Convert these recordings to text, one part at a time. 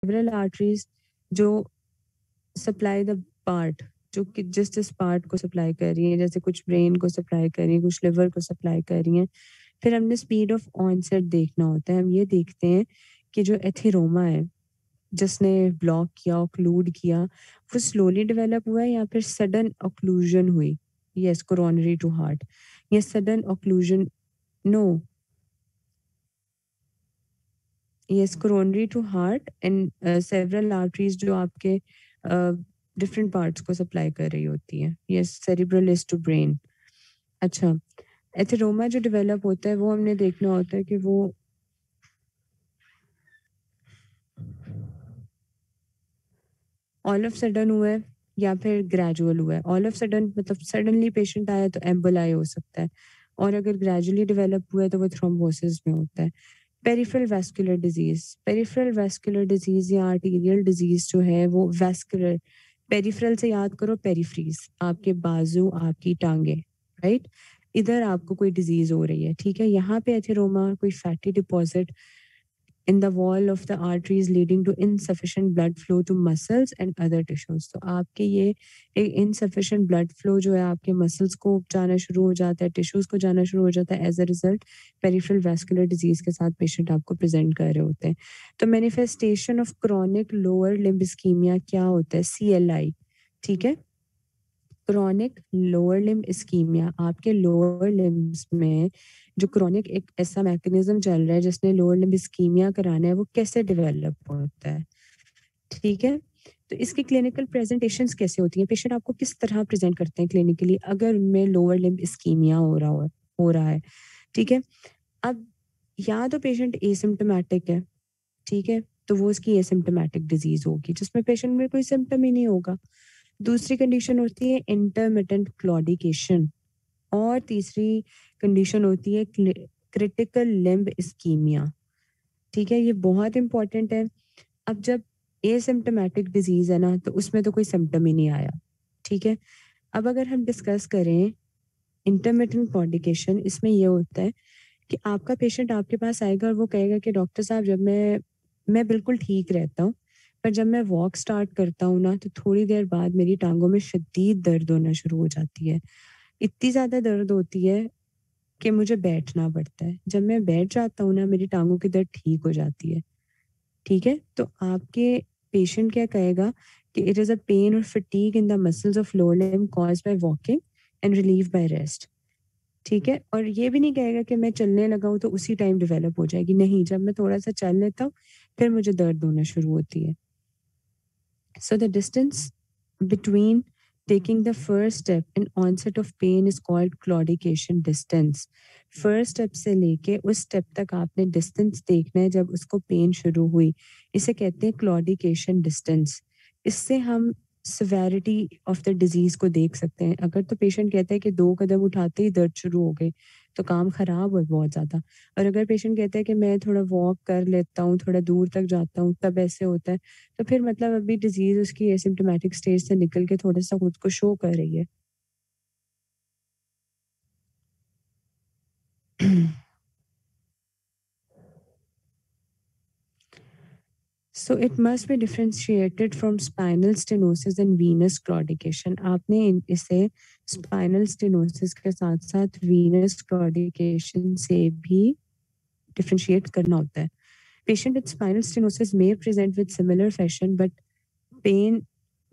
Several arteries जो supply the part, जो कि जिस पार्ट को सप्लाई कर रही हैं, जैसे कुछ ब्रेन को सप्लाई कर रही हैं, कुछ लिवर को सप्लाई कर रही हैं। फिर हमने स्पीड ऑफ ऑनसेट देखना होता है। हम ये देखते हैं कि जो एथिरोमा है जिसने ब्लॉक किया, ऑक्लूड किया, वो स्लोली डेवलप हुआ है या फिर सडन ऑक्लूजन हुई। यस, कोरोनरी टू हार्ट या sudden occlusion, no, yes, coronary to heart and several arteries जो आपके डिफरेंट पार्ट्स को सप्लाई कर रही होती है। Yes, cerebral is to brain. अच्छा, एथेरोमा जो डेवलप होता है वो हमने देखना होता है कि वो ऑल ऑफ सडन हुआ है या फिर ग्रेजुअल हुआ है। ऑल ऑफ सडन मतलब सडनली पेशेंट आया तो एम्बोलाई हो सकता है, और अगर ग्रेजुअली डेवलप हुआ है तो वो थ्रोम्बोसिस में होता है। Peripheral vascular disease, peripheral vascular disease या आर्टीरियल डिजीज जो है वो वैस्कुलर, पेरिफेरल से याद करो पेरिफ्रीज, आपके बाजू, आपकी टांगे, राइट, इधर आपको कोई डिजीज हो रही है, ठीक है। यहाँ पे एथेरोमा, कोई fatty deposit in the wall of the arteries leading to insufficient blood flow to muscles and other tissues। तो आपके ये एक insufficient blood flow जो है आपके muscles को जाना शुरू हो जाता है, tissues को जाना शुरू हो जाता है। As a result peripheral vascular disease के साथ पेशेंट आपको प्रेजेंट कर रहे होते हैं। तो manifestation of chronic lower limb ischaemia क्या होता है? CLI, ठीक है। क्रॉनिक लोअर लिम्ब इस्कीमिया, आपके लोअर लिम्ब्स में जो क्रॉनिक एक ऐसा मैकेनिज्म चल रहा है जिसने लोअर लिम्ब इस्कीमिया कराना है, वो कैसे डेवलप होता है, ठीक है। तो इसकी क्लिनिकल प्रेजेंटेशंस कैसे होती हैं? पेशेंट आपको किस तरह प्रेजेंट करते हैं क्लिनिकली अगर उनमें लोअर लिम्ब इस्कीमिया हो रहा है, ठीक है। अब या तो पेशेंट एसिम्प्टोमेटिक है, ठीक है, तो वो उसकी एसिम्प्टोमेटिक डिजीज होगी जिसमें पेशेंट में कोई सिम्टम ही नहीं होगा। दूसरी कंडीशन होती है इंटरमिटेंट क्लॉडिकेशन, और तीसरी कंडीशन होती है क्रिटिकल लिम्ब इस्कीमिया, ठीक है। ये बहुत इंपॉर्टेंट है। अब जब एसिम्प्टोमेटिक डिजीज है ना, तो उसमें तो कोई सिम्टम ही नहीं आया, ठीक है। अब अगर हम डिस्कस करें इंटरमिटेंट क्लॉडिकेशन, इसमें ये होता है कि आपका पेशेंट आपके पास आएगा और वो कहेगा कि डॉक्टर साहब, जब मैं बिल्कुल ठीक रहता हूँ, पर जब मैं वॉक स्टार्ट करता हूँ ना, तो थोड़ी देर बाद मेरी टांगों में शदीद दर्द होना शुरू हो जाती है। इतनी ज़्यादा दर्द होती है कि मुझे बैठना पड़ता है। जब मैं बैठ जाता हूँ ना, मेरी टांगों की दर्द ठीक हो जाती है, ठीक है। तो आपके पेशेंट क्या कहेगा कि इट इज़ अ पेन और fatigue in the muscles of lower limb caused by walking and relieve by rest, ठीक है। और ये भी नहीं कहेगा कि मैं चलने लगा हूँ तो उसी टाइम डेवलप हो जाएगी, नहीं, जब मैं थोड़ा सा चल लेता हूँ फिर मुझे दर्द होना शुरू होती है। So the distance between taking the first step in onset of pain is called claudication distance। First step से लेके उस स्टेप तक आपने डिस्टेंस देखना है जब उसको पेन शुरू हुई, इसे कहते हैं क्लॉडिकेशन डिस्टेंस। इससे हम सिवेरिटी ऑफ द डिजीज को देख सकते हैं। अगर तो पेशेंट कहता है कि 2 कदम उठाते ही दर्द शुरू हो गई, तो काम खराब है बहुत ज़्यादा। और अगर पेशेंट कहता है कि मैं थोड़ा वॉक कर लेता हूँ, थोड़ा दूर तक जाता हूँ, तब ऐसे होता है, तो फिर मतलब अभी डिजीज उसकी एसिम्प्टोमेटिक स्टेज से निकल के थोड़ा सा खुद को शो कर रही है। So it must be differentiated from spinal stenosis and Venus claudication. आपने इसे स्पाइनल स्टेनोसिस के साथ साथ वीनस क्लॉडिकेशन से भी डिफरेंशिएट करना होता है। Patient with spinal stenosis may present with similar fashion, but pain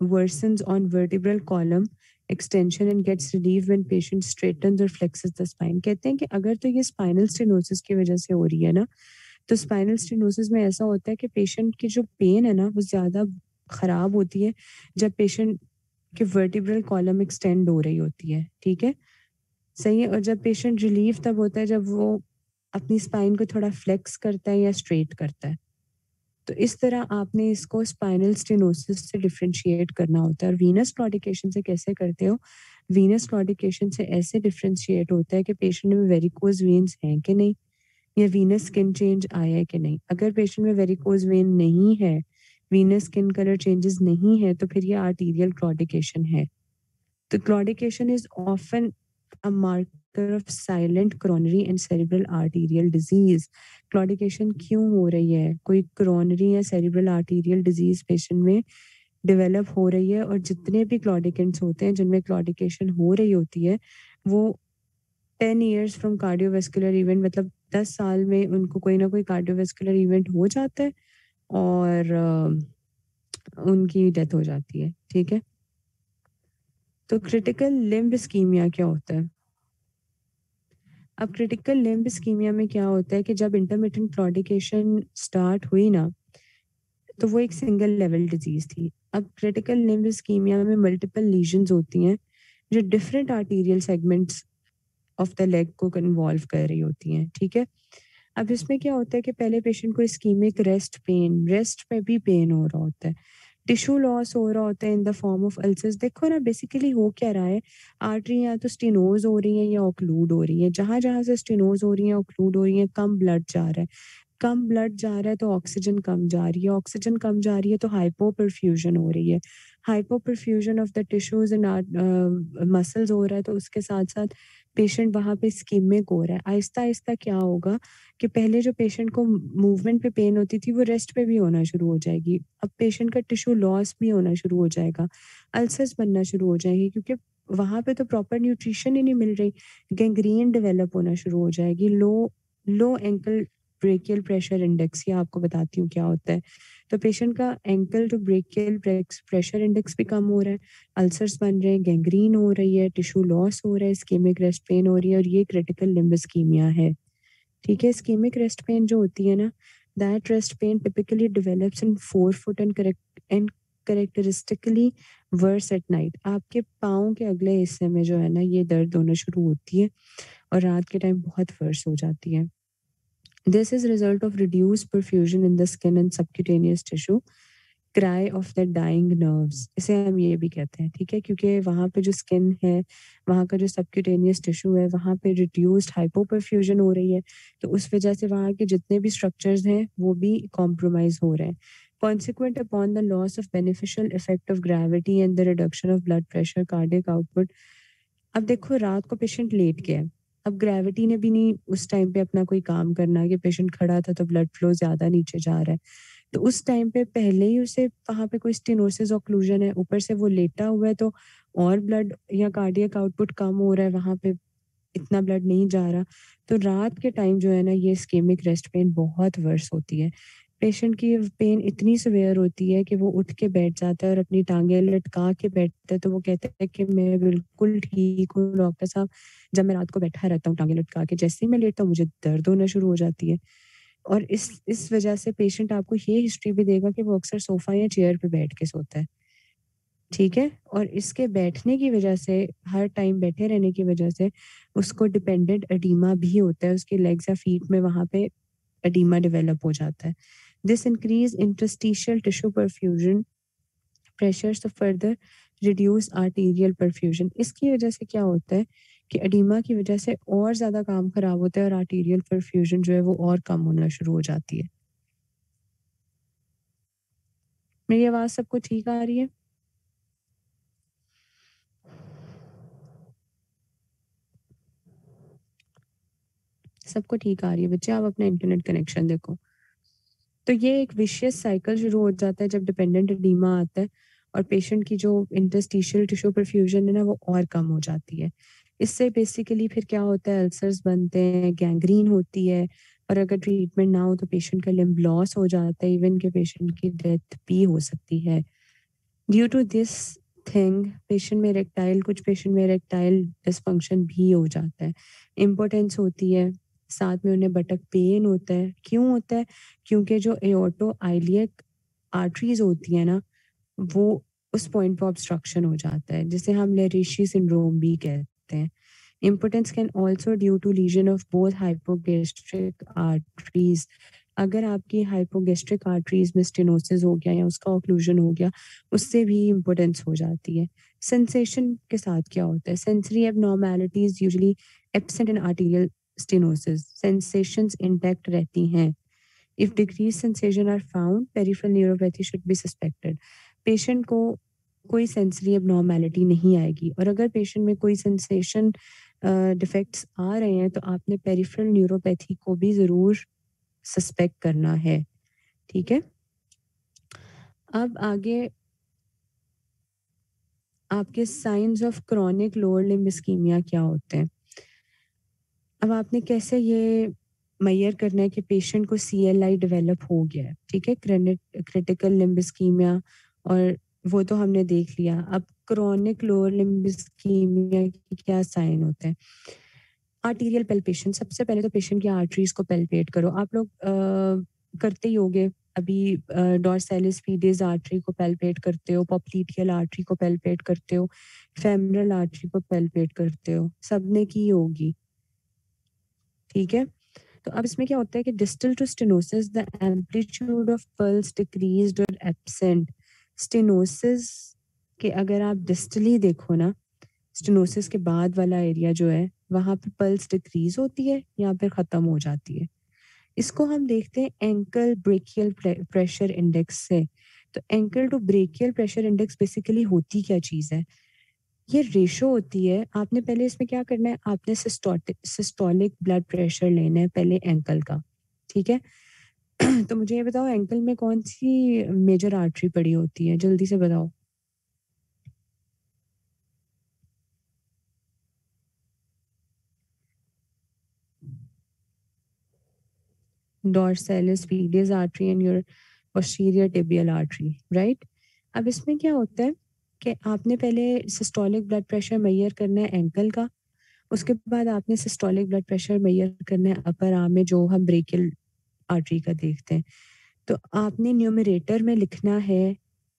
worsens on vertebral column extension and gets relief when patient straightens or flexes the spine। कहते हैं कि अगर तो ये स्पाइनल स्टेनोसिस की वजह से हो रही है ना, तो स्पाइनल स्टेनोसिस में ऐसा होता है कि पेशेंट की जो पेन है ना, वो ज़्यादा खराब होती है जब पेशेंट की वर्टिब्रल कॉलम एक्सटेंड हो रही होती है, ठीक है, सही है। और जब पेशेंट रिलीफ तब होता है जब वो अपनी स्पाइन को थोड़ा फ्लेक्स करता है या स्ट्रेट करता है। तो इस तरह आपने इसको स्पाइनल स्टेनोसिस से डिफरेंशिएट करना होता है। और वीनस क्लॉडिकेशन से कैसे करते हो? वीनस क्लॉडिकेशन से ऐसे डिफरेंशिएट होता है कि पेशेंट में वेरिकोज वेन्स हैं कि नहीं, या वीनस स्किन चेंज आया है कि नहीं। अगर पेशेंट में वेरिकोज वेन नहीं है, वीनस स्किन कलर चेंजेस नहीं है, तो फिर ये आर्टीरियल क्लॉडिकेशन है। तो claudication is often a marker marker of silent coronary and cerebral arterial disease. Claudication क्यों हो रही है? कोई कोरोनरी या सेरिब्रल आर्टीरियल डिजीज पेशेंट में डेवलप हो रही है, और जितने भी क्लॉडिकेंट्स होते हैं जिनमें क्लॉडिकेशन हो रही होती है, वो 10 ईयर्स फ्रॉम कार्डियोवास्कुलर इवेंट, मतलब 10 साल में उनको कोई ना कोई कार्डियोवास्कुलर इवेंट हो जाता है और उनकी डेथ हो जाती है। ठीक है, तो क्रिटिकल लिम्ब इस्कीमिया क्या होता है? अब क्रिटिकल लिम्ब इस्कीमिया में क्या होता है कि जब इंटरमिटेंट क्लॉडिकेशन स्टार्ट हुई ना, तो वो एक सिंगल लेवल डिजीज थी। अब क्रिटिकल लिम्ब इस्कीमिया में मल्टीपल लीजन्स होती हैं जो different arterial segments of the leg को इन्वॉल्व कर रही होती हैं। ठीक है, अब इसमें क्या होता है कि पहले पेशेंट को इस्कीमिक रेस्ट पे भी पेन हो रहा होता है, टिश्यू लॉस हो रहा होता है in the form of ulcers. देखो ना, बेसिकली हो क्या रहा है, आर्टरी या तो स्टेनोज हो रही है या ऑक्लूड हो रही है। जहां जहां से स्टेनोज हो रही है, ऑक्लूड हो रही है, कम ब्लड जा रहा है। कम ब्लड जा रहा है तो ऑक्सीजन कम जा रही है, ऑक्सीजन कम जा रही है तो हाइपोपरफ्यूजन हो रही है। Hypoperfusion of the tissues and muscles हो रहा है, तो उसके साथ साथ पेशेंट वहां पे इस्कीमिक हो रहा है। आहिस्ता आहिस्ता क्या होगा कि पहले जो पेशेंट को मूवमेंट पे पेन होती थी, वो रेस्ट पे भी होना शुरू हो जाएगी। अब पेशेंट का टिश्यू लॉस भी होना शुरू हो जाएगा, अल्सर्स बनना शुरू हो जाएंगे, क्योंकि वहां पे तो प्रॉपर न्यूट्रिशन ही नहीं मिल रही। गैंग्रीन डेवलप होना शुरू हो जाएगी। लो एंकल ब्रेकियल प्रेशर इंडेक्स, ये आपको बताती हूँ क्या होता है। तो पेशेंट का ankle to brachial pressure index भी कम हो रहा है, अल्सर्स बन रहे हैं, गैंग्रीन हो रही है, टिश्यू लॉस हो रहा है, इस्केमिक रेस्ट पेन हो रही है, और ये क्रिटिकल लिम्ब इस्कीमिया है। ठीक है, इस्केमिक रेस्ट पेन जो होती है ना, that rest pain typically develops in forefoot and characteristically worse at night. आपके पाँव के अगले हिस्से में जो है ना, ये दर्द होना शुरू होती है और रात के टाइम बहुत वर्स हो जाती है। This is result of reduced perfusion in the skin and subcutaneous tissue, cry of the dying nerves, इसे हम ये भी कहते हैं। ठीक है, क्योंकि वहाँ पे जो स्किन है, वहाँ का जो सबक्यूटेनियस टिश्यू है, वहाँ पे रिड्यूस्ड हाइपोपरफ्यूजन हो रही है, तो उस वजह से वहाँ के जितने भी स्ट्रक्चर्स हैं वो भी कॉम्प्रोमाइज हो रहे हैं। Consequent upon the loss of beneficial effect of gravity and the reduction of blood pressure, cardiac output। अब देखो, रात को पेशेंट लेट गया है, अब ग्रेविटी ने भी नहीं उस टाइम पे अपना कोई काम करना, कि पेशेंट खड़ा था तो ब्लड फ्लो ज्यादा नीचे जा रहा है, तो उस टाइम पे पहले ही उसे वहां पे कोई स्टेनोसिस ऑक्लूजन है, ऊपर से वो लेटा हुआ है, तो और ब्लड या कार्डियक आउटपुट कम हो रहा है, वहां पे इतना ब्लड नहीं जा रहा। तो रात के टाइम जो है ना, ये इस्केमिक रेस्ट पेन बहुत वर्स होती है। पेशेंट की पेन इतनी सिवियर होती है कि वो उठ के बैठ जाता है और अपनी टांगे लटका के बैठता है, तो वो कहता है कि मैं बिल्कुल ठीक हूँ डॉक्टर साहब, जब मैं रात को बैठा रहता हूँ टांगे लटका के, जैसे ही मैं लेटता हूँ मुझे दर्द होना शुरू हो जाती है। और इस वजह से पेशेंट आपको ये हिस्ट्री भी देगा कि वो अक्सर सोफा या चेयर पे बैठ के सोता है। ठीक है, और इसके बैठने की वजह से, हर टाइम बैठे रहने की वजह से उसको डिपेंडेंट एडीमा भी होता है, उसकी लेग्स या फीट में वहां पे एडीमा डेवलप हो जाता है। This increase interstitial tissue perfusion pressure तो फर्दर रिड्यूस आर्टीरियल परफ्यूजन। इसकी वजह से क्या होता है कि एडीमा की वजह से और ज्यादा काम खराब होता है और आर्टीरियल परफ्यूजन जो है वो और कम होना शुरू हो जाती है। मेरी आवाज सबको ठीक आ रही है? सबको ठीक आ रही है बच्चे? आप अपना इंटरनेट कनेक्शन देखो। तो ये एक विशियस साइकिल शुरू हो जाता है जब डिपेंडेंट एडीमा आता है, और पेशेंट की जो इंटरस्टिशियल टिश्यू परफ्यूजन है ना, वो और कम हो जाती है। इससे बेसिकली फिर क्या होता है, अल्सर्स बनते हैं, गैंग्रीन होती है, और अगर ट्रीटमेंट ना हो तो पेशेंट का लिम्ब लॉस हो जाता है, इवन के पेशेंट की डेथ भी हो सकती है। Due to this thing, patient में इरेक्टाइल कुछ पेशेंट में इरेक्टाइल डिसफंक्शन भी हो जाता है, इम्पोर्टेंस होती है, साथ में उन्हें बटक पेन होता है। क्यों होता है? क्योंकि जो एओर्टो आइलियक आर्टरीज होती है ना, वो उस पॉइंट पर ऑब्स्ट्रक्शन हो जाता है, जिसे हम लेरिशी सिंड्रोम भी कहते हैं। Impotence can also due to lesion of both hypogastric arteries। अगर आपकी हाइपोगेस्ट्रिक आर्टरीज में स्टेनोसिस हो गया या उसका ऑक्लूजन हो गया, उससे भी इम्पोर्टेंस हो जाती है। सेंसेशन के साथ क्या होता है? Sensory abnormalities usually absent in arterial stenosis, sensations intact रहती हैं। If decrease sensation are found, peripheral neuropathy should be suspected. Patient को कोई सेंसरी एबनॉर्मेलिटी नहीं आएगी, और अगर पेशेंट में कोई सेंसेशन डिफेक्ट्स आ रहे हैं तो आपने पेरिफेरल न्यूरोपैथी को भी ज़रूर सस्पेक्ट करना है, ठीक है? अब आगे आपके signs of chronic lower limb ischaemia क्या होते हैं? अब आपने कैसे ये मेजर करना है कि पेशेंट को सीएलआई डेवलप हो गया है, ठीक है? क्रिटिकल लिम्ब इस्कीमिया, और वो तो हमने देख लिया। अब क्रॉनिक लोअर लिम्ब इस्कीमिया के क्या साइन होते हैं? आर्टीरियल पैल्पेशन, सबसे पहले तो पेशेंट की आर्टरीज को पैल्पेट करो। आप लोग करते ही होगे अभी, डॉर्सैलिस फीडिस आर्टरी को पैल्पेट करते हो, पॉप्लीटियल आर्टरी को पैल्पेट करते हो, फेमरल आर्टरी को पैल्पेट करते हो, सबने की होगी, ठीक है? तो अब इसमें क्या होता है कि distal to stenosis the amplitude of pulse decreased और एब्सेंट। स्टेनोसिस के अगर आप डिस्टली देखो ना, स्टेनोसिस के बाद वाला एरिया जो है वहाँ पे पल्स डिक्रीज होती है या फिर ख़त्म हो जाती है। इसको हम देखते हैं एंकल ब्रेकियल प्रेशर इंडेक्स से। तो ankle to brachial pressure index basically होती क्या चीज़ है? ये रेशो होती है। आपने पहले इसमें क्या करना है, आपने सिस्टोलिक ब्लड प्रेशर लेना है पहले एंकल का, ठीक है? तो मुझे ये बताओ एंकल में कौन सी मेजर आर्टरी पड़ी होती है, जल्दी से बताओ। Dorsalis pedis artery and your posterior tibial artery, right? अब इसमें क्या होता है कि आपने पहले सिस्टोलिक ब्लड प्रेशर मेजर करना है एंकल का, उसके बाद आपने सिस्टोलिक ब्लड प्रेशर मेजर करना है अपर आर्म में जो हम ब्रेकियल आर्टरी का देखते हैं। तो आपने न्यूमरेटर में लिखना है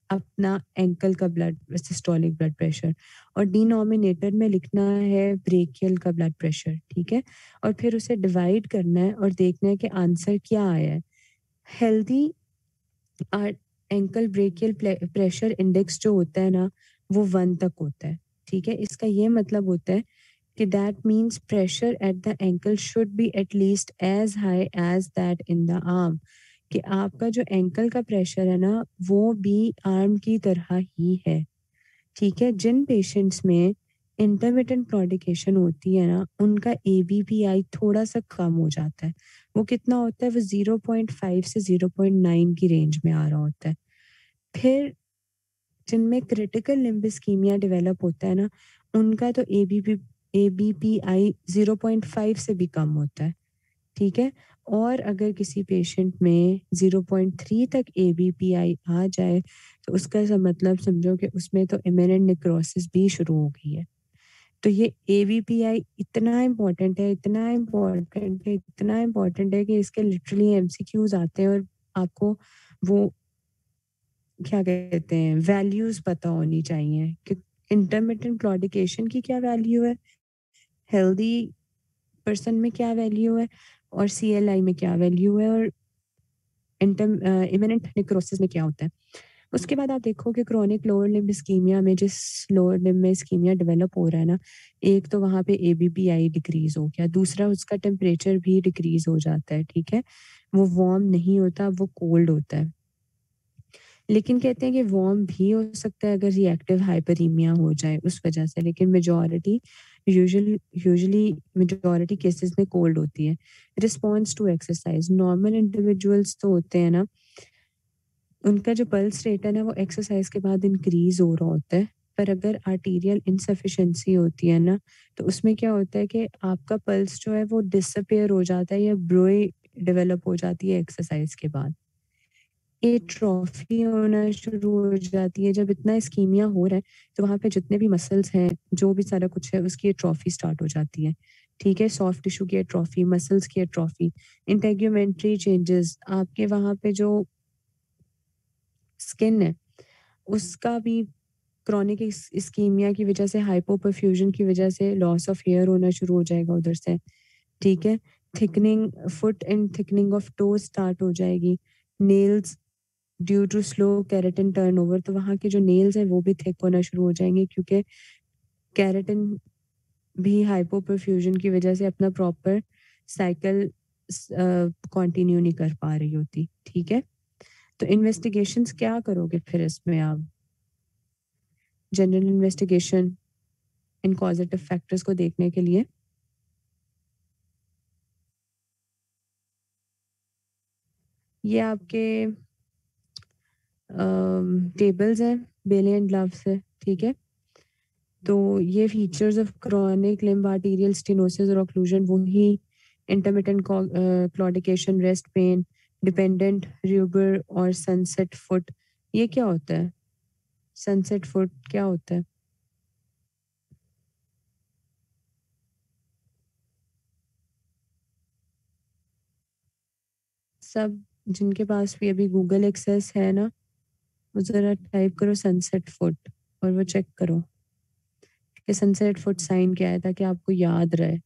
अपना एंकल का ब्लड सिस्टोलिक ब्लड प्रेशर, और डिनोमिनेटर में लिखना है ब्रेकियल का ब्लड प्रेशर, ठीक है? और फिर उसे डिवाइड करना है और देखना है कि आंसर क्या आया है। Healthy ankle brachial pressure index जो होता है ना, वो 1 तक होता है, ठीक है? इसका ये मतलब होता है कि that means pressure at the ankle should be at least as high as that in the arm, कि आपका जो एंकल का प्रेशर है ना वो भी आर्म की तरह ही है, ठीक है? जिन पेशेंट्स में इंटरमिटेंट क्लॉडिकेशन होती है ना, उनका एबीपीआई थोड़ा सा कम हो जाता है। वो कितना होता है? वो 0.5 से 0.9 की रेंज में आ रहा होता है। फिर जिनमें क्रिटिकल लिम्ब इस्कीमिया डेवलप होता है ना, उनका तो एबीपीआई 0.5 से भी कम होता है, ठीक है? और अगर किसी पेशेंट में 0.3 तक एबीपीआई आ जाए तो उसका ऐसा मतलब समझो कि उसमें तो इमिनेंट नेक्रोसिस भी शुरू हो गई है। तो ये एबीपीआई इतना इम्पोर्टेंट है, इतना इम्पोर्टेंट है, इतना इम्पोर्टेंट है कि इसके लिटरली एमसीक्यूज आते हैं, और आपको वो क्या कहते हैं वैल्यूज पता होनी चाहिए कि इंटरमिटेंट क्लॉडिकेशन की क्या वैल्यू है, हेल्दी पर्सन में क्या वैल्यू है, और सीएलआई में क्या वैल्यू है, और इमिनेंट नेक्रोसिस में क्या होता है। उसके बाद आप देखो कि क्रोनिक लोअर लिम्ब इस्कीमिया में जिस लोअर लिम्ब में इस्कीमिया डेवलप हो रहा है ना, एक तो वहाँ पे एबीपीआई डिक्रीज हो गया, दूसरा उसका टेम्परेचर भी डिक्रीज हो जाता है, ठीक है? वो वार्म नहीं होता, वो कोल्ड होता है। लेकिन कहते हैं कि वार्म भी हो सकता है अगर रिएक्टिव हाइपरीमिया हो जाए उस वजह से, लेकिन यूजुअली मेजॉरिटी केसेस में कोल्ड होती है। Response to exercise, normal individuals तो होते हैं ना, उनका जो पल्स रेट है ना वो एक्सरसाइज के बाद इंक्रीज हो रहा होता है। पर अगर आर्टीरियल इनसफिशिएंसी होती है ना, तो उसमें क्या होता है कि आपका पल्स जो है वो डिसअपियर हो जाता है या ब्रोई डेवलप हो जाती है एक्सरसाइज के बाद। एट्रोफी होना शुरू हो जाती है। जब इतना इस्कीमिया हो रहा है तो वहाँ पे जितने भी मसल्स हैं, जो भी सारा कुछ है, उसकी एट्रोफी स्टार्ट हो जाती है, ठीक है? सॉफ्ट टिश्यू की एट्रोफी, मसल्स की एट्रोफी, इंटेग्यूमेंट्री चेंजेस, आपके वहाँ पे जो स्किन है उसका भी क्रॉनिक इस्कीमिया की वजह से, हाइपोपरफ्यूजन की वजह से लॉस ऑफ हेयर होना शुरू हो जाएगा उधर से, ठीक है? Thickening foot and thickening of toe start हो जाएगी। Nails due to slow keratin turnover, तो वहाँ के जो नेल्स हैं वो भी थिक होना शुरू हो जाएंगे, क्योंकि केराटिन भी हाइपोपरफ्यूजन की वजह से अपना प्रॉपर साइकिल कंटिन्यू नहीं कर पा रही होती, ठीक है? तो इन्वेस्टिगेशंस क्या करोगे फिर इसमें आप? General investigation in causative factors को देखने के लिए ये आपके टेबल्स हैं बेले एंड लव से, ठीक है। तो ये features of chronic limb arterial stenosis और ऑक्लूजन वही intermittent claudication, rest pain, dependent rubor और सनसेट फुट। ये क्या होता है? सनसेट फुट क्या होता है? सब जिनके पास भी अभी गूगल एक्सेस है ना, वो ज़रा टाइप करो सनसेट फुट और वो चेक करो कि सनसेट फुट साइन क्या है, ताकि आपको याद रहे।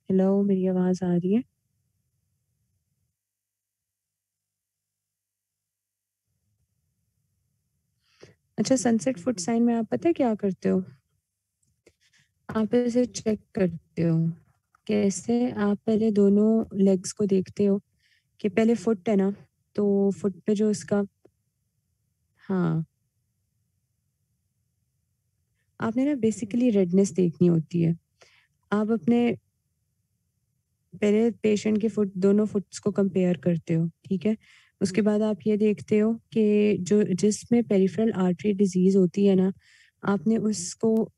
हेलो, मेरी आवाज़ आ रही है? अच्छा, सनसेट फुट साइन में आप पता है क्या करते हो? आप इसे चेक करते हो। कैसे? आप पहले दोनों लेग्स को देखते हो कि पहले फुट है ना, तो फुट पे जो उसका, हाँ, आपने ना बेसिकली रेडनेस देखनी होती है। आप अपने पहले पेशेंट के फुट, दोनों फुट्स को कंपेयर करते हो, ठीक है। उसके बाद आप ये देखते हो कि जो जिसमें पेरिफेरल आर्टरी डिजीज होती है ना, आपने उसको,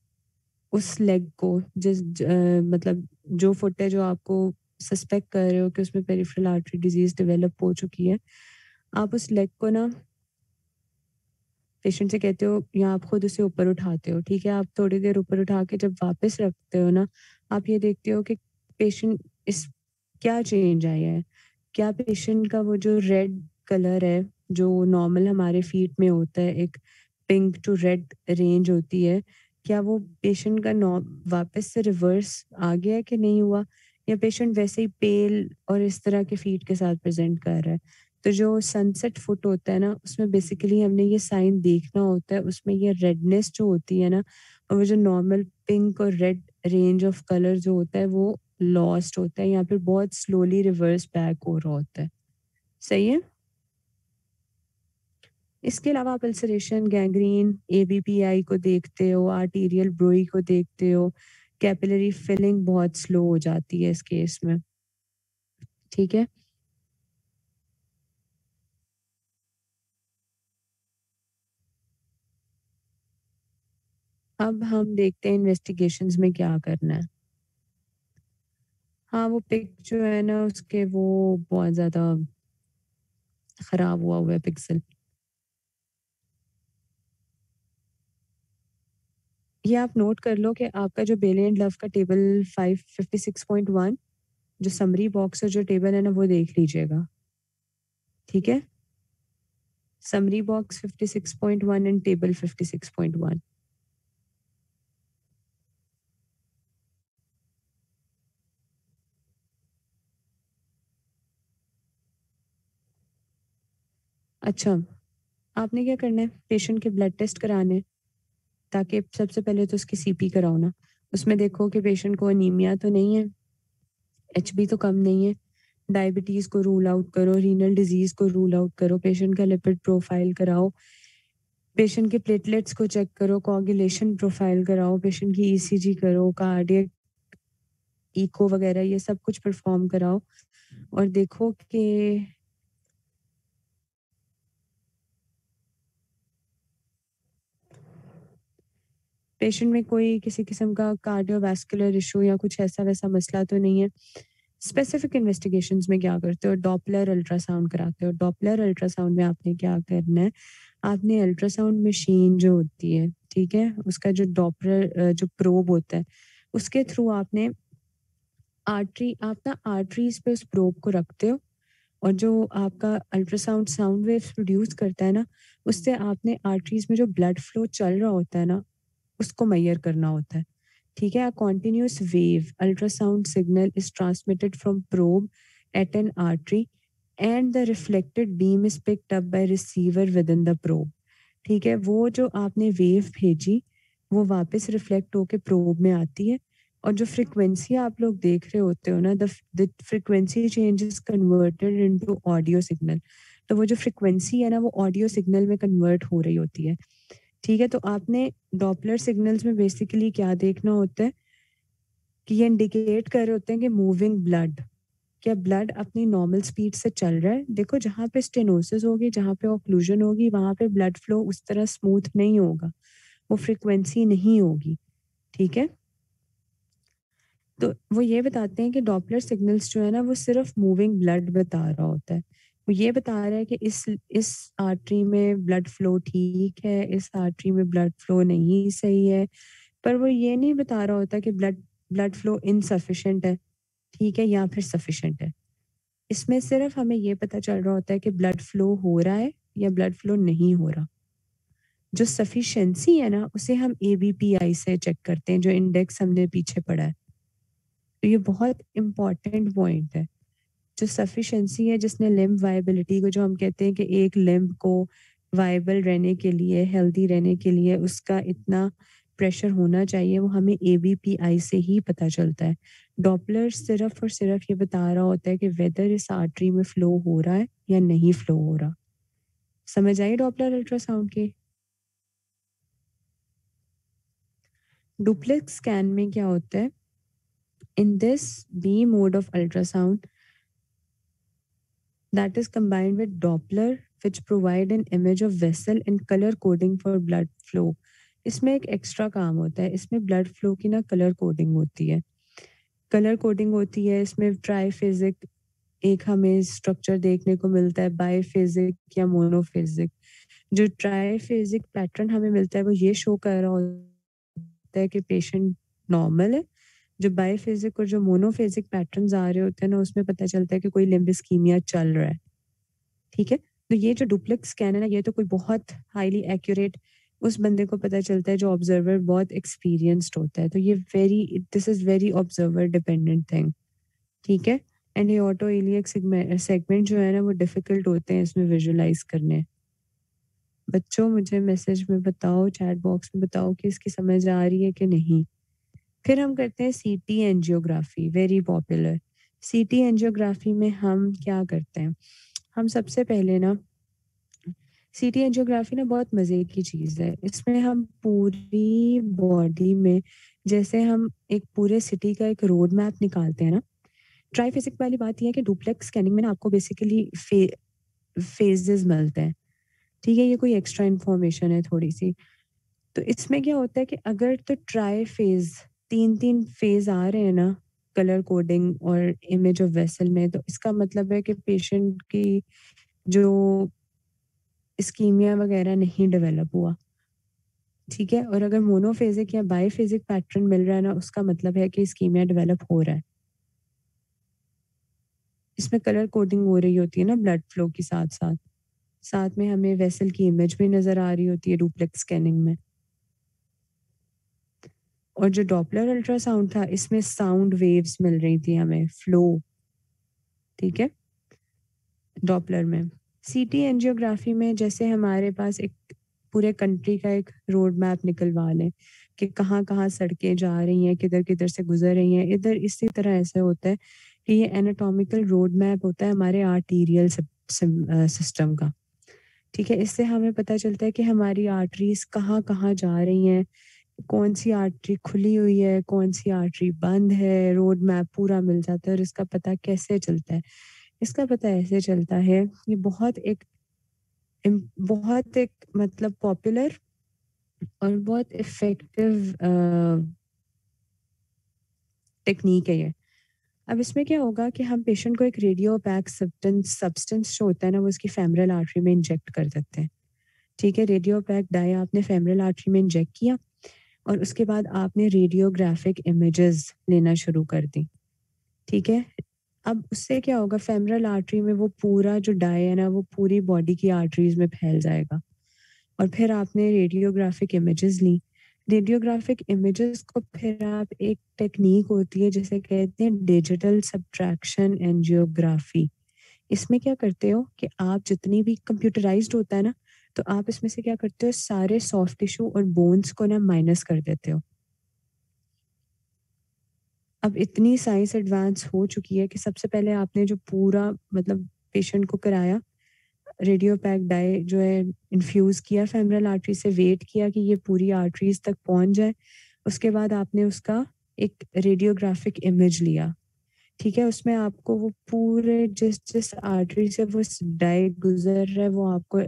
उस लेग को मतलब जो फुट है जो आपको सस्पेक्ट कर रहे हो कि उसमें पेरिफेरल आर्टरी डिजीज डेवलप हो चुकी है, आप उस लेग को ना पेशेंट से कहते हो या आप खुद उसे ऊपर उठाते हो, ठीक है। आप थोड़ी देर ऊपर उठा के जब वापस रखते हो ना, आप ये देखते हो कि पेशेंट इस क्या चेंज आया है। क्या पेशेंट का वो जो रेड कलर है, जो नॉर्मल हमारे फीट में होता है, एक पिंक टू रेड रेंज होती है, क्या वो पेशेंट का नॉ वापस से रिवर्स आ गया है कि नहीं हुआ, या पेशेंट वैसे ही पेल और इस तरह के फीट के साथ प्रेजेंट कर रहा है। तो जो सनसेट फुट होता है ना, उसमें बेसिकली हमने ये साइन देखना होता है, उसमें ये रेडनेस जो होती है ना, और वो जो नॉर्मल पिंक और रेड रेंज ऑफ कलर जो होता है वो लॉस्ट होता है, या फिर बहुत स्लोली रिवर्स बैक हो रहा होता है। सही है। इसके अलावा आप अल्सरेशन, गैंग्रीन, एबीपीआई को देखते हो, आर्टीरियल ब्रोई को देखते हो, कैपिलरी फिलिंग बहुत स्लो हो जाती है इस केस में, ठीक है। अब हम देखते हैं इन्वेस्टिगेशंस में क्या करना है। हाँ, वो पिक जो है ना उसके, वो बहुत ज़्यादा खराब हुआ हुआ है पिक्सल। ये आप नोट कर लो कि आपका जो बेली एंड लव का टेबल 556.1, जो समरी बॉक्स और जो टेबल है ना, वो देख लीजिएगा, ठीक है। Summary box 56.1 and table 56.1। अच्छा, आपने क्या करना है, पेशेंट के ब्लड टेस्ट कराने हैं, ताकि सबसे पहले तो उसकी सीपी कराओ ना। उसमें देखो कि पेशेंट को अनीमिया तो नहीं है, एचबी तो कम नहीं है, डायबिटीज को रूल आउट करो, रीनल डिजीज को रूल आउट करो, पेशेंट का लिपिड प्रोफाइल कराओ, पेशेंट के प्लेटलेट्स को चेक करो, कोagulation प्रोफाइल कराओ, पेशेंट की ईसीजी करो, कार्डियक इको वगैरह ये सब कुछ परफॉर्म कराओ, और देखो कि पेशेंट में कोई किसी किस्म का कार्डियोवैस्कुलर इशू या कुछ ऐसा वैसा मसला तो नहीं है। स्पेसिफिक इन्वेस्टिगेशंस में क्या करते हो, डॉपलर अल्ट्रासाउंड कराते हो। डॉपलर अल्ट्रासाउंड में आपने क्या करना है, आपने अल्ट्रासाउंड मशीन जो होती है, ठीक है, उसका जो डॉपलर जो प्रोब होता है, उसके थ्रू आपने आप ना आर्टरीज पे उस प्रोब को रखते हो, और जो आपका अल्ट्रासाउंड साउंड वेव्स प्रोड्यूस करता है ना, उससे आपने आर्टरीज में जो ब्लड फ्लो चल रहा होता है ना, उसको मेजर करना होता है, ठीक है। A continuous wave ultrasound signal is transmitted from probe at an artery, and the reflected beam is picked up by receiver within the probe. ठीक है, वो जो आपने वेव भेजी वो वापस रिफ्लेक्ट होके प्रोब में आती है, और जो फ्रीक्वेंसी आप लोग देख रहे होते हो ना, the frequency change is converted into audio signal. तो वो जो फ्रीक्वेंसी है ना, वो ऑडियो सिग्नल में कन्वर्ट हो रही होती है। ठीक है, तो आपने डॉपलर सिग्नल्स में बेसिकली क्या देखना होता है कि ये इंडिकेट कर रहे होते हैं कि मूविंग ब्लड, क्या ब्लड अपनी नॉर्मल स्पीड से चल रहा है। देखो, जहाँ पे स्टेनोसिस होगी, जहाँ पे ऑक्लूजन होगी, वहां पे ब्लड फ्लो उस तरह स्मूथ नहीं होगा, वो फ्रीक्वेंसी नहीं होगी। ठीक है, तो वो ये बताते हैं कि डॉपलर सिग्नल्स जो है ना, वो सिर्फ मूविंग ब्लड बता रहा होता है। वो ये बता रहा है कि इस आर्टरी में ब्लड फ्लो ठीक है, इस आर्टरी में ब्लड फ्लो नहीं सही है, पर वो ये नहीं बता रहा होता कि ब्लड ब्लड फ्लो इनसफिशिएंट है, ठीक है, या फिर सफिशिएंट है। इसमें सिर्फ हमें ये पता चल रहा होता है कि ब्लड फ्लो हो रहा है या ब्लड फ्लो नहीं हो रहा। जो सफिशिएंसी है ना, उसे हम एबीपीआई से चेक करते हैं, जो इंडेक्स हमने पीछे पढ़ा है। तो ये बहुत इंपॉर्टेंट पॉइंट है। जो सफिशिएंसी है, जिसने लिम्ब वायबिलिटी को, जो हम कहते हैं कि एक लिम्ब को वायबल रहने के लिए, हेल्दी रहने के लिए उसका इतना प्रेशर होना चाहिए, वो हमें एबीपीआई से ही पता चलता है। डॉपलर सिर्फ और सिर्फ ये बता रहा होता है कि वेदर इस आर्टरी में फ्लो हो रहा है या नहीं फ्लो हो रहा। समझ आई डॉपलर अल्ट्रासाउंड की? डुप्लेक्स स्कैन में क्या होता है? In this B mode of ultrasound that is combined with Doppler, which provide an image of vessel and color coding for blood flow. इसमें एक एक्स्ट्रा काम होता है, इसमें ब्लड फ्लो की ना कलर कोडिंग होती है। कलर कोडिंग होती है इसमें, ट्राइफेजिक एक हमें स्ट्रक्चर देखने को मिलता है, बाईफेजिक या मोनोफेजिक। जो ट्राइफेजिक पैटर्न हमें मिलता है वो ये शो कर रहा होता है कि पेशेंट नॉर्मल है। जो बाईफेजिक और जो मोनोफेजिक पैटर्न्स आ रहे होते हैं ना, उसमें पता चलता है कि कोई लिम्ब इस्कीमिया चल रहा है। ठीक है, तो ये जो डुप्लेक्स स्कैन है ना, ये तो कोई बहुत हाईली एक्यूरेट उस बंदे को पता चलता है जो ऑब्जर्वर बहुत एक्सपीरियंस्ड होता है। तो ये this is very observer dependent thing. ठीक है, एंड ये ऑटो इलियक सेगमेंट जो है ना, वो डिफिकल्ट होते हैं इसमें विजुलाइज करने। बच्चों, मुझे मैसेज में बताओ, चैट बॉक्स में बताओ कि इसकी समझ आ रही है कि नहीं। फिर हम करते हैं CT angiography, very popular. CT angiography में हम क्या करते हैं? हम सबसे पहले ना, सीटी एंजियोग्राफी ना बहुत मज़े की चीज़ है। इसमें हम पूरी बॉडी में, जैसे हम एक पूरे सिटी का एक रोड मैप निकालते हैं ना, ट्राइफेजिक वाली बात ये है कि डुप्लेक्स स्कैनिंग में ना आपको बेसिकली फेजेस मिलते हैं। ठीक है, ये कोई एक्स्ट्रा इन्फॉर्मेशन है थोड़ी सी। तो इसमें क्या होता है कि अगर तो ट्राई फेज, 3-3 फेज आ रहे हैं ना, कलर कोडिंग और इमेज ऑफ वेसल में, तो इसका मतलब है कि पेशेंट की जो इस्कीमिया वगैरह नहीं डेवलप हुआ। ठीक है, और अगर मोनोफेजिक या बाईफेजिक पैटर्न मिल रहा है ना, उसका मतलब है कि इस्कीमिया डेवलप हो रहा है। इसमें कलर कोडिंग हो रही होती है ना ब्लड फ्लो के साथ साथ। साथ में हमें वेसल की इमेज भी नजर आ रही होती है डुप्लेक्स स्कैनिंग में। और जो डॉपलर अल्ट्रासाउंड था, इसमें साउंड वेव्स मिल रही थी हमें, फ्लो। ठीक है, डॉपलर में। सीटी एंजियोग्राफी में जैसे हमारे पास एक पूरे कंट्री का एक रोड मैप निकलवा लें कि कहाँ कहाँ सड़कें जा रही हैं, किधर किधर से गुजर रही हैं, इधर इसी तरह ऐसे होता है कि ये एनाटॉमिकल रोड मैप होता है हमारे आर्टीरियल सिस्टम का। ठीक है, इससे हमें पता चलता है कि हमारी आर्टरीज कहाँ कहाँ जा रही हैं, कौन सी आर्टरी खुली हुई है, कौन सी आर्टरी बंद है, रोड मैप पूरा मिल जाता है। और इसका पता कैसे चलता है? इसका पता ऐसे चलता है, ये बहुत एक मतलब पॉपुलर और बहुत इफेक्टिव टेक्निक है ये। अब इसमें क्या होगा कि हम पेशेंट को एक रेडियो पैक सब्सटेंस जो होता है ना, वो उसकी फेमरल आर्टरी में इंजेक्ट कर देते हैं। ठीक है, रेडियो पैक डाई आपने फेमरल आर्टरी में इंजेक्ट किया, और उसके बाद आपने रेडियोग्राफिक इमेजेस लेना शुरू कर दी। ठीक है, अब उससे क्या होगा, फेमरल आर्टरी में वो पूरा जो डाई है ना, वो पूरी बॉडी की आर्टरीज में फैल जाएगा। और फिर आपने रेडियोग्राफिक इमेजेस ली। रेडियोग्राफिक इमेजेस को फिर आप, एक टेक्निक होती है जिसे कहते हैं डिजिटल सब्ट्रैक्शन एंजियोग्राफी। इसमें क्या करते हो कि आप जितनी भी कंप्यूटराइज्ड होता है ना, तो आप इसमें से क्या करते हो, सारे सॉफ्ट टिश्यू और बोन्स को ना माइनस कर देते हो। अब इतनी साइंस एडवांस हो चुकी है कि सबसे पहले आपने जो पूरा मतलब पेशेंट को कराया, रेडियो पैक डाई जो है इन्फ्यूज़ किया फेमरल आर्टरी से, वेट किया कि ये पूरी आर्टरीज़ तक पहुँच जाए। उसके बाद आपने उसका एक रेडियोग्राफिक इमेज लिया, ठीक है? उसमें आपको वो पूरे जिस आर्टरी से वो डाई गुज़र रहा है वो आपको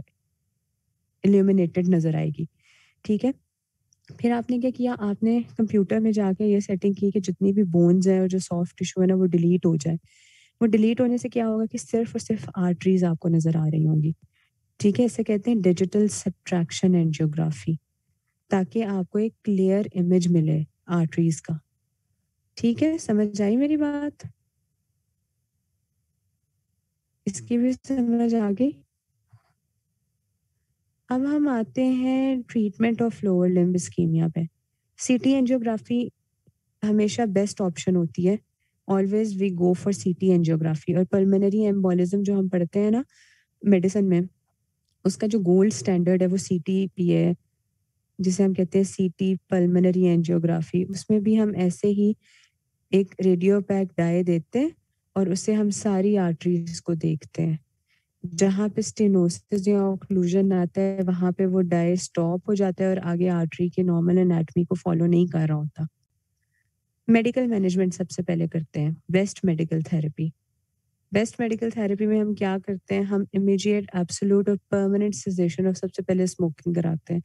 इल्यूमिनेटेड नज़र आएगी, ठीक है? फिर आपने क्या किया, आपने कंप्यूटर में जाके ये सेटिंग की कि जितनी भी बोन्स हैं और जो सॉफ्ट टिश्यू है ना वो डिलीट हो जाए। वो डिलीट होने से क्या होगा कि सिर्फ़ और सिर्फ़ आर्टरीज़ आपको नज़र आ रही होंगी, ठीक है? इसे कहते हैं डिजिटल सब्ट्रैक्शन एंजियोग्राफी, ताकि आपको एक क्लियर इमेज मिले आर्टरीज़ का, ठीक है? समझ आई मेरी बात? इसकी भी समझ आ गई? अब हम आते हैं treatment of lower limb ischaemia पे। सीटी एंजियोग्राफी हमेशा बेस्ट ऑप्शन होती है। Always we go for CT angiography, और पल्मोनरी एम्बोलिज़्म जो हम पढ़ते हैं ना मेडिसिन में, उसका जो गोल्ड स्टैंडर्ड है वो सीटीपी है, जिसे हम कहते हैं सीटी पल्मोनरी एंजियोग्राफी। उसमें भी हम ऐसे ही एक रेडियो पैक डाई देते हैं और उससे हम सारी आर्टरीज़ को देखते हैं। जहाँ पे स्टेनोसिस या ऑक्लूजन आता है वहाँ पे वो डाई स्टॉप हो जाता है और आगे आर्टरी के नॉर्मल एनाटॉमी को फॉलो नहीं कर रहा होता। मेडिकल मैनेजमेंट सबसे पहले करते हैं, best medical therapy. Best medical therapy में हम क्या करते हैं, हम इमीडिएट एब्सोल्यूट और परमानेंट सेसेशन ऑफ सबसे पहले स्मोकिंग कराते हैं,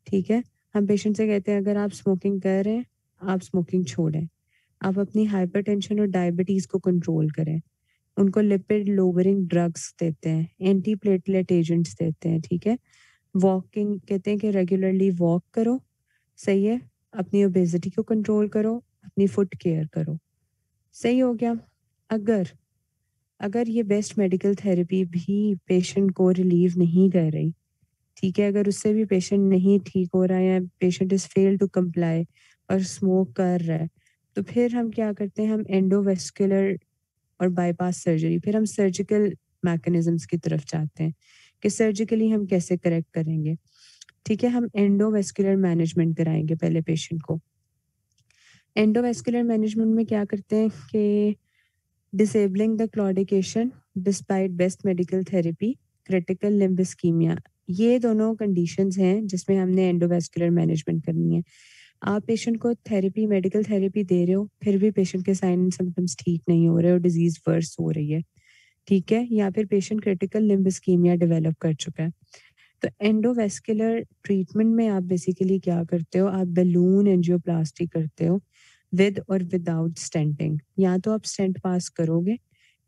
ठीक है? हम पेशेंट से कहते हैं अगर आप स्मोकिंग कर रहे हैं, आप स्मोकिंग छोड़ें। आप अपनी हाइपरटेंशन और डायबिटीज़ को कंट्रोल करें। उनको लिपिड लोवरिंग ड्रग्स देते हैं, एंटी प्लेटलेट एजेंट्स देते हैं, ठीक है? वॉकिंग कहते हैं कि रेगुलरली वॉक करो, सही है? अपनी ओबेसिटी को कंट्रोल करो, अपनी फुट केयर करो। सही हो गया? अगर अगर ये बेस्ट मेडिकल थेरेपी भी पेशेंट को रिलीव नहीं कर रही, ठीक है? अगर उससे भी पेशेंट नहीं ठीक हो रहा है या patient is fail to comply और स्मोक कर रहा है, तो फिर हम क्या करते हैं, हम एंडोवेस्कुलर और बाईपास सर्जरी, फिर हम सर्जिकल मैकेनिज़्म्स की तरफ जाते हैं कि सर्जिकली हम कैसे करेक्ट करेंगे, ठीक है? हम एंडोवेस्कुलर मैनेजमेंट कराएँगे पहले पेशेंट को। एंडोवेस्कुलर मैनेजमेंट में क्या करते हैं कि disabling the claudication despite best medical therapy, critical limb ischaemia, ये दोनों कंडीशंस हैं जिसमें हमने एंडोवेस्कुलर मैनेजमेंट करनी है। आप पेशेंट को थेरेपी मेडिकल थेरेपी दे रहे हो, फिर भी पेशेंट के साइन एंड सिम्पटम्स ठीक नहीं हो रहे और डिज़ीज़ वर्स हो रही है, ठीक है? या फिर patient critical limb ischaemia develop कर चुका है। तो एंडोवेस्कुलर ट्रीटमेंट में आप बेसिकली क्या करते हो, आप बलून एंजियोप्लास्टी करते हो विद और विदाउट स्टेंटिंग। या तो आप स्टेंट पास करोगे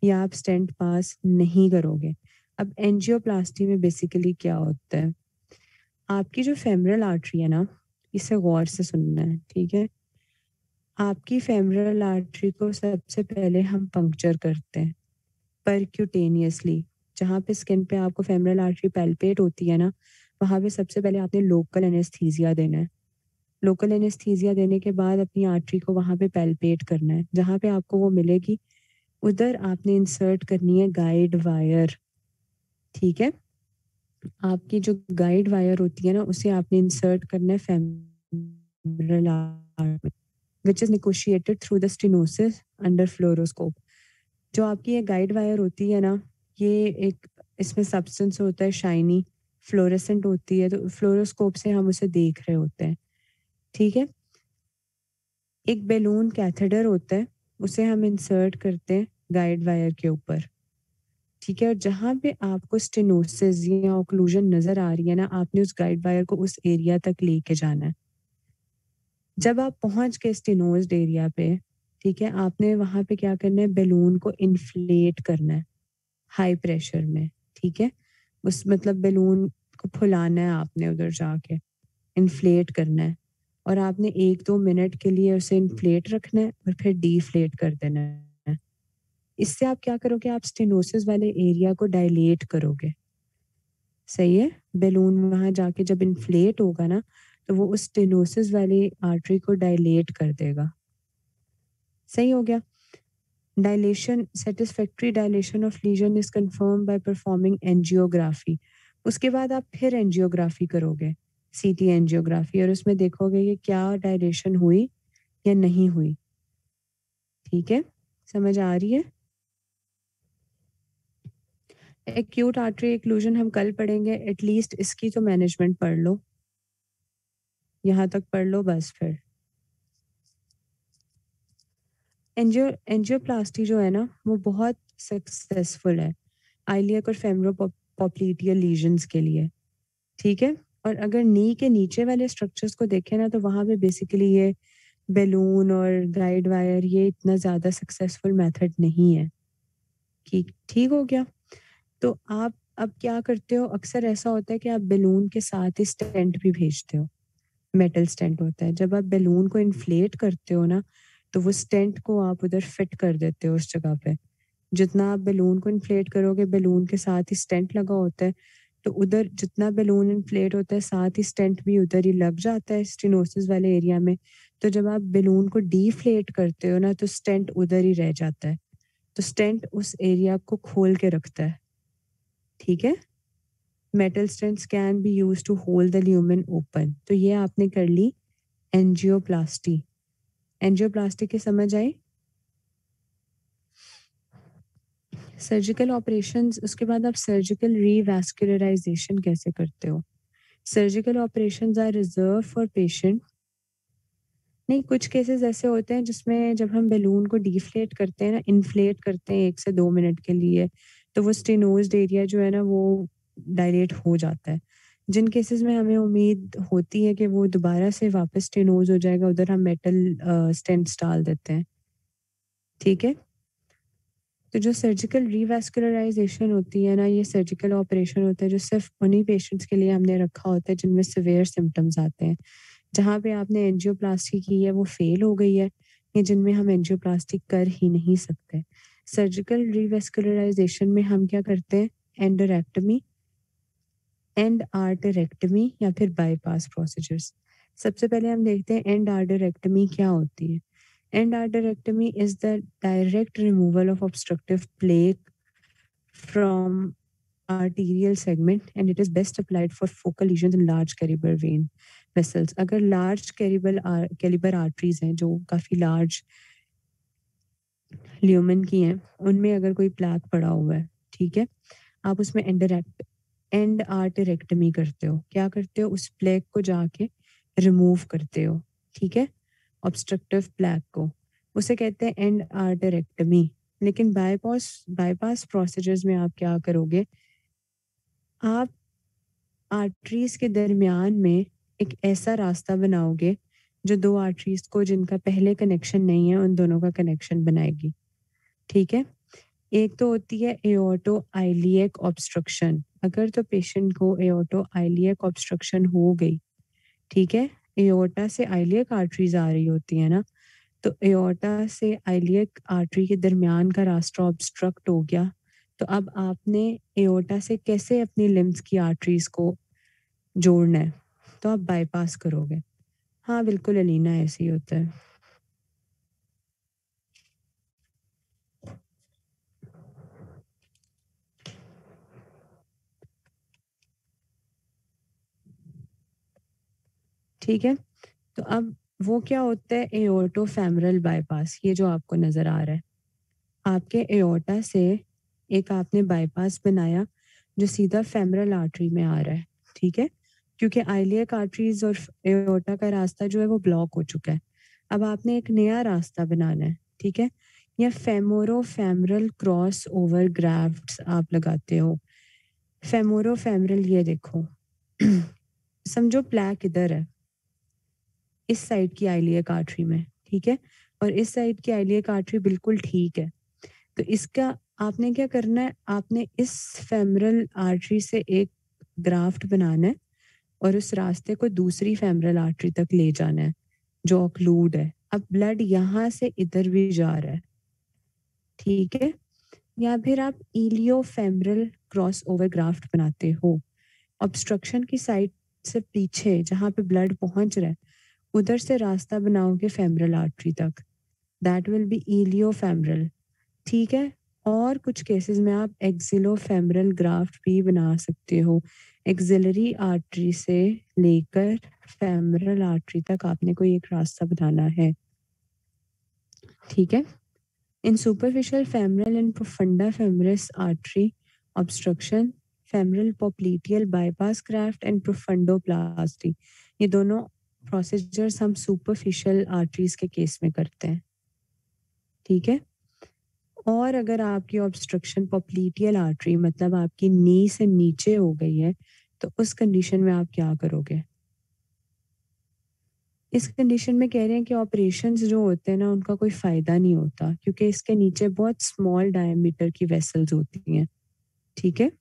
या आप स्टेंट पास नहीं करोगे। अब एंजियोप्लास्टी में बेसिकली क्या होता है, आपकी जो फेमरल आर्टरी है ना, इसे गौर से सुनना है, ठीक है? आपकी फेमरल आर्टरी को सबसे पहले हम पंक्चर करते हैं परक्यूटेनियसली। जहाँ पे स्किन पे आपको फेमरल आर्टरी पैल्पेट होती है ना, वहाँ पे सबसे पहले आपने लोकल एनेस्थीसिया देना है। लोकल एनेस्थीसिया देने के बाद अपनी आर्टरी को वहाँ पे पैल्पेट करना है। जहाँ पे आपको वो मिलेगी, उधर आपने इंसर्ट करनी है गाइड वायर, ठीक है? आपकी जो गाइड वायर होती है ना, उसे आपने इंसर्ट करना है फेमरल आर्टरी में, which is negotiated through the stenosis under fluoroscope. जो आपकी ये गाइड वायर होती है ना, ये एक इसमें सब्सटेंस होता है शाइनी, फ्लोरेसेंट होती है, तो फ्लोरोस्कोप से हम उसे देख रहे होते हैं, ठीक है? एक बैलून कैथेटर होता है, उसे हम इंसर्ट करते हैं गाइड वायर के ऊपर, ठीक है? और जहाँ पे आपको स्टेनोसिस या ऑक्लूजन नज़र आ रही है ना, आपने उस गाइड वायर को उस एरिया तक लेके जाना है। जब आप पहुँच गए स्टेनोज़्ड एरिया पे, ठीक है? आपने वहाँ पे क्या करना है, बैलून को इन्फ्लेट करना है हाई प्रेशर में, ठीक है? उस मतलब बैलून को फुलाना है आपने उधर जाके, इन्फ्लेट करना है और आपने 1-2 मिनट के लिए उसे इन्फ्लेट रखना है और फिर डिफ्लेट कर देना है। इससे आप क्या करोगे, आप स्टेनोसिस वाले एरिया को डायलेट करोगे, सही है? बैलून वहाँ जाके जब इन्फ्लेट होगा ना, तो वो उस स्टेनोसिस वाली आर्टरी को डायलेट कर देगा। सही हो गया? Dilation, satisfactory dilation of lesion is confirmed by performing angiography. उसके बाद आप फिर एंजियोग्राफी करोगे, सीटी एंजियोग्राफी, और उसमें देखोगे कि क्या डायलेशन हुई या नहीं हुई। ठीक है, समझ आ रही है? एक्यूट आर्टरी एक्लूजन हम कल पढ़ेंगे, एटलीस्ट इसकी तो मैनेजमेंट पढ़ लो, यहाँ तक पढ़ लो बस। फिर एंजियोप्लास्टी जो है ना वो बहुत सक्सेसफुल है आइलियक और फेमरोपोप्लीटियल लीजन्स के लिए। ठीक है, और अगर नी के नीचे वाले स्ट्रक्चर्स को देखें ना तो वहाँ पे बेसिकली ये बैलून और गाइड वायर ये इतना ज़्यादा सक्सेसफुल मेथड नहीं है। ठीक ठीक हो गया। तो आप अब क्या करते हो, अक्सर ऐसा होता है कि आप बैलून के साथ ही स्टेंट भी भेजते हो, मेटल स्टेंट होता है। जब आप बैलून को इन्फ्लेट करते हो ना तो वो स्टेंट को आप उधर फिट कर देते हो उस जगह पे। जितना आप बैलून को इन्फ्लेट करोगे, बैलून के साथ ही स्टेंट लगा होता है, तो उधर जितना बैलून इन्फ्लेट होता है साथ ही स्टेंट भी उधर ही लग जाता है स्टेनोसिस वाले एरिया में। तो जब आप बैलून को डीफ्लेट करते हो ना तो स्टेंट उधर ही रह जाता है, तो स्टेंट उस एरिया को खोल के रखता है। ठीक है, metal stents can be use to hold the lumen open. तो ये आपने कर ली एंजियोप्लास्टी। एंजियोप्लास्टी की समझ आई? सर्जिकल ऑपरेशंस, उसके बाद आप सर्जिकल रीवैस्कुलराइजेशन कैसे करते हो? Surgical operations are reserve for patient. नहीं, कुछ केसेस ऐसे होते हैं जिसमें जब हम बैलून को डिफ्लेट करते हैं ना, इन्फ्लेट करते हैं 1 से 2 मिनट के लिए, तो वो स्टेनोज्ड एरिया जो है ना वो डायलेट हो जाता है। जिन केसेस में हमें उम्मीद होती है कि वो दोबारा से वापस स्टेनोज हो जाएगा, उधर हम मेटल स्टेंट्स डाल देते हैं। ठीक है, तो जो सर्जिकल रीवैस्कुलराइजेशन होती है ना, ये सर्जिकल ऑपरेशन होता है जो सिर्फ उन्हीं पेशेंट्स के लिए हमने रखा होता है जिनमें सिवियर सिम्टम्स आते हैं। जहाँ पे आपने एंजियोप्लास्टी की है वो फेल हो गई है, या जिनमें हम एंजियोप्लास्टी कर ही नहीं सकते। सर्जिकल रीवैस्कुलराइजेशन में हम क्या करते हैं, एंडोरेक्टमी, एंड आर्टरेक्टमी या फिर बाईपास प्रोसीजर्स। सबसे पहले हम देखते हैं एंड आर्टरेक्टमी क्या होती है। Endarterectomy is the direct removal of obstructive plaque from arterial segment and it is best applied for focal lesions in large caliber vein vessels. अगर large caliber arteries हैं जो काफ़ी large ल्यूमेन की हैं, उनमें अगर कोई प्लाक पड़ा हुआ है, ठीक है, आप उसमें एंड आर्टरेक्टमी करते हो। क्या करते हो, उस प्लेक को जाके रिमूव करते हो। ठीक है, ऑब्स्ट्रक्टिव प्लेक को, उसे कहते हैं एंड आर्टरेक्टमी। लेकिन बाईपास बाईपास प्रोसीजर्स में आप क्या करोगे, आप आर्टरीज के दरमियान में एक ऐसा रास्ता बनाओगे जो दो आर्टरीज को जिनका पहले कनेक्शन नहीं है उन दोनों का कनेक्शन बनाएगी। ठीक है, एक तो होती है एओर्टो आइलियक ऑब्स्ट्रक्शन। अगर तो पेशेंट को एओर्टो आइलियक ऑब्स्ट्रक्शन हो गई, ठीक है, एओर्टा से आइलियक आर्टरीज आ रही होती है ना, तो एओर्टा से आइलियक आर्टरी के दरमियान का रास्ता ऑब्स्ट्रक्ट हो गया, तो अब आपने एओर्टा से कैसे अपनी लिम्स की आर्टरीज को जोड़ना है, तो आप बाईपास करोगे। हाँ बिल्कुल अलीना, ऐसे ही होता है। ठीक है, तो अब वो क्या होता है, एओर्टो फेमरल बाईपास, ये जो आपको नजर आ रहा है, आपके एओर्टा से एक आपने बाईपास बनाया जो सीधा फेमरल आर्टरी में आ रहा है। ठीक है, क्योंकि आइलियक आर्टरीज और एओर्टा का रास्ता जो है वो ब्लॉक हो चुका है, अब आपने एक नया रास्ता बनाना है। ठीक है, या फेमोरो फेमरल क्रॉस ओवर ग्राफ्ट्स आप लगाते हो। फेमोरो फेमरल, ये देखो समझो प्लैक इधर है, इस साइड की आइलियक आर्टरी में, ठीक है, और इस साइड की आइलियक आर्टरी बिल्कुल ठीक है। तो इसका आपने क्या करना है, आपने इस फेमरल आर्टरी से एक ग्राफ्ट बनाना है और उस रास्ते को दूसरी फेमरल आर्टरी तक ले जाना है जो ऑक्लूड है। अब ब्लड यहाँ से इधर भी जा रहा है, ठीक है, या फिर आप इलियो फेमरल क्रॉस ओवर ग्राफ्ट बनाते हो। ऑब्स्ट्रक्शन की साइड से पीछे जहाँ पे ब्लड पहुंच रहा है उधर से रास्ता बनाओगे फेमरल आर्टरी तक, दैट विल बी इलियो फेमरल। ठीक है, और कुछ केसेस में आप एक्सिलो फेमरल ग्राफ्ट भी बना सकते हो, एक्सिलरी आर्टरी से लेकर फेमरल आर्टरी तक आपने कोई एक रास्ता बनाना है, ठीक है। In superficial femoral and profunda femoris artery obstruction, femoral popliteal bypass graft and profundoplasty, ये दोनों प्रोसीजर्स हम सुपरफिशियल आर्टरीज के केस में करते हैं, ठीक है। और अगर आपकी ऑब्स्ट्रक्शन पोप्लीटियल आर्टरी मतलब आपकी नी से नीचे हो गई है, तो उस कंडीशन में आप क्या करोगे? इस कंडीशन में कह रहे हैं कि ऑपरेशंस जो होते हैं ना उनका कोई फ़ायदा नहीं होता, क्योंकि इसके नीचे बहुत स्मॉल डायमीटर की वेसल्स होती हैं, ठीक है।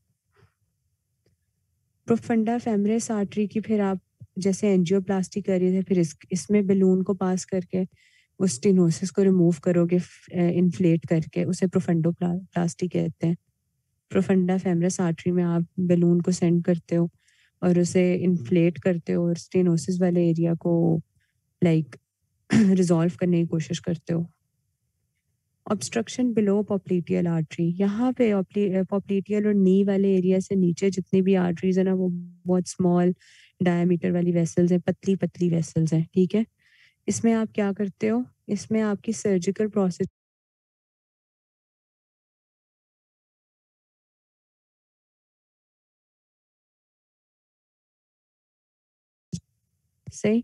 प्रोफंडा फेमरिस आर्टरी की फिर आप जैसे एंजियोप्लास्टी कर रहे थे, फिर इसमें बलून को पास करके उस स्टेनोसिस को रिमूव करोगे, इन्फ्लेट करके, उसे प्रोफंडोप्लास्टी कहते हैं। प्रोफंडा फेमरिस आर्टरी में आप बलून को सेंड करते हो और उसे इन्फ्लेट करते हो और स्टेनोसिस वाले एरिया को लाइक रिजॉल्व करने की कोशिश करते हो। ऑब्स्ट्रक्शन बिलो पॉप्लीटियल आर्टरी, यहाँ पे पॉप्लीटियल और नी वाले एरिया से नीचे जितनी भी आर्टरीज है ना वो बहुत स्मॉल डायमीटर वाली वेसल्स हैं, पतली पतली वेसल्स हैं, ठीक है। इसमें आप क्या करते हो? इसमें आपकी सर्जिकल प्रोसेस से,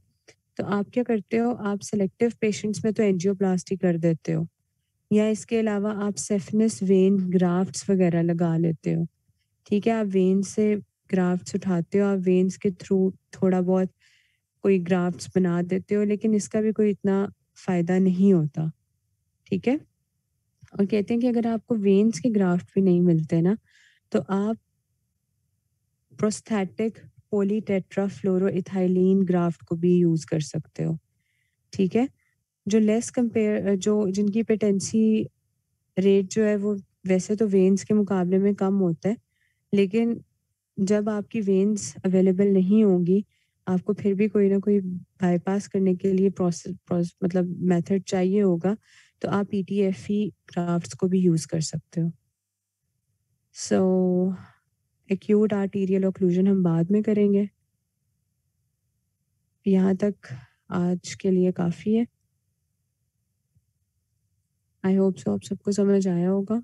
तो आप क्या करते हो? आप सिलेक्टिव पेशेंट्स में तो एंजियोप्लास्टी कर देते हो, या इसके अलावा आप सेफनेस वेन ग्राफ्ट्स वगैरह लगा लेते हो, ठीक है। आप वेन से ग्राफ्ट्स उठाते हो, आप वेन्स के थ्रू थोड़ा बहुत कोई ग्राफ्ट्स बना देते हो, लेकिन इसका भी कोई इतना फ़ायदा नहीं होता, ठीक है। और कहते हैं कि अगर आपको वेन्स के ग्राफ्ट भी नहीं मिलते ना, तो आप प्रोस्थेटिक पॉलीटेट्राफ्लोरोइथाइलीन ग्राफ्ट को भी यूज़ कर सकते हो, ठीक है। जो लेस कंपेयर जो जिनकी पेटेंसी रेट जो है वो वैसे तो वेन्स के मुकाबले में कम होता है, लेकिन जब आपकी वेन्स अवेलेबल नहीं होंगी, आपको फिर भी कोई ना कोई बाईपास करने के लिए मतलब मेथड चाहिए होगा, तो आप पीटीएफई ग्राफ्ट्स को भी यूज़ कर सकते हो। सो एक्यूट आर्टीरियल ऑक्लूजन हम बाद में करेंगे। यहाँ तक आज के लिए काफ़ी है। आई होप सो आप सबको समझ आया होगा।